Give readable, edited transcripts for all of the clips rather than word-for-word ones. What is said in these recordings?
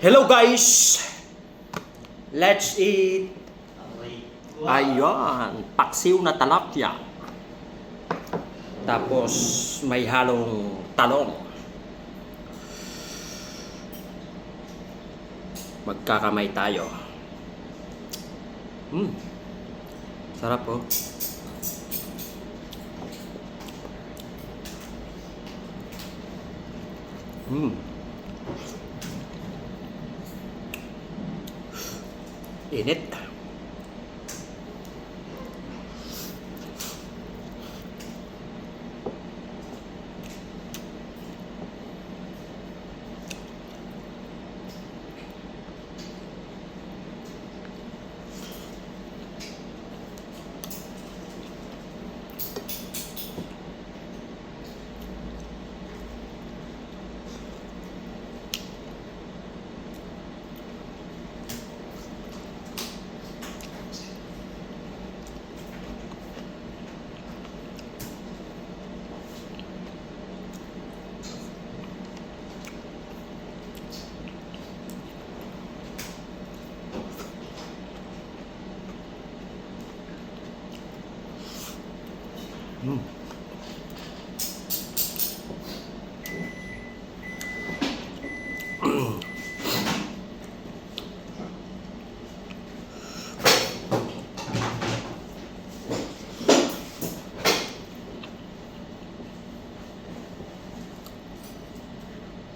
Hello guys! Let's eat! Ayan, paksiw na talapia. Tapos may halong talong. Magkakamay tayo. Sarap po. Init.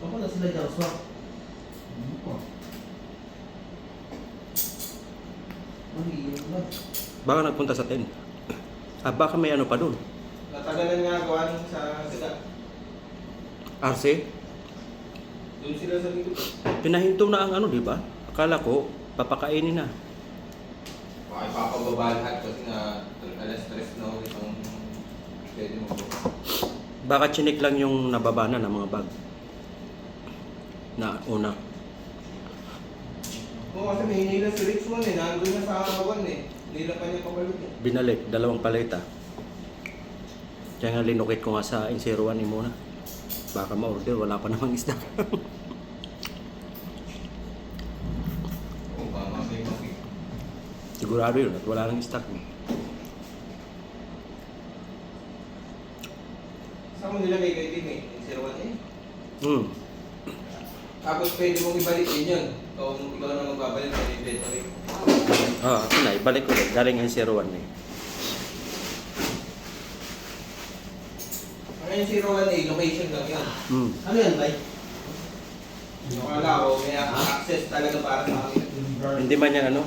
Ako na sila dyan, swak. Mahiyong ba? Baka nagpunta sa tent. Baka may ano pa dun. Natagalan nga gawa nung sa sigat. RC? Doon sila sa likod. Pinahinto na ang ano, di ba? Akala ko, papakainin na. Baka ipapababa lahat kasi nga alas 3 na ulit ang pwede mo. Baka chinik lang yung nababana ng mga bag. Na una. Oo, kasi may hinila si Richmond eh. Nandun na sa Arawan eh. Nila pa niya pabalot eh. Binalik, 2 paleta. Kaya nga linukit ko nga sa Inseruan ni muna. Baka ma-order, wala pa namang isda. Oo, baka maki. Sigurado yun at wala nang stock. Saan mo nilagay kay Tim eh? 01 eh. Tapos pwede mong ibalik din yun. Ikaw na magbabalik sa inventory. Ito na, ibalik ulit. Galing Inseruan eh. Ang yung 01A, location lang yun. Ano yan, bay? Akala ko, may access talaga para sa amin. Hindi man yan ano?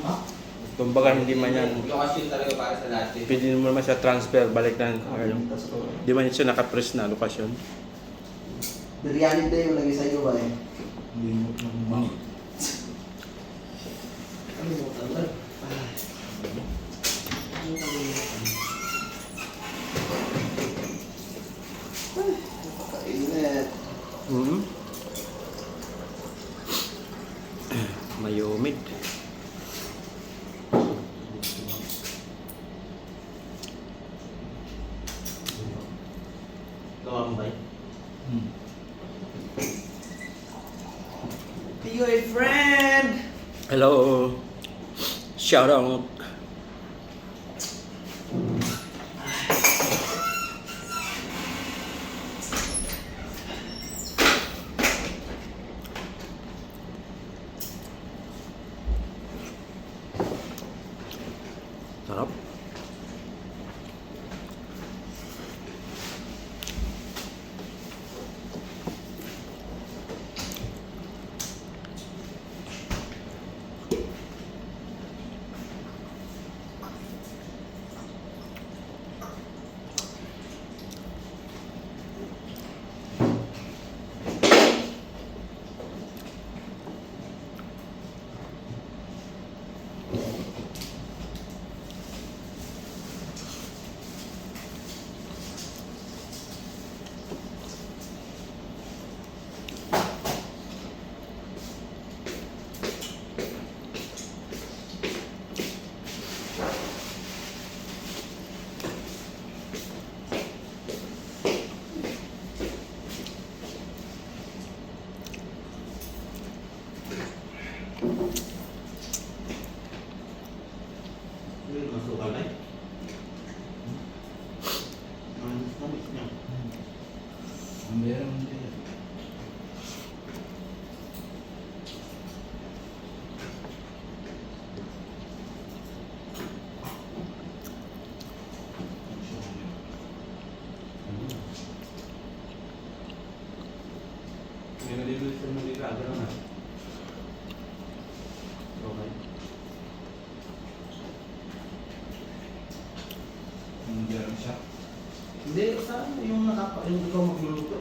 Kumbaga hindi man yan. Location talaga para sa lahat eh. Pwede mo naman siya transfer, balik na. Hindi man siya nakapress na lokasyon. Biryani day yung lagi sa iyo, bay. Ano mo talaga? Napakainit. Mayumid. Gawa mo, bay? You're a friend! Hello. Shout out. Sarap. Hindi, sa yung ikaw magluluto.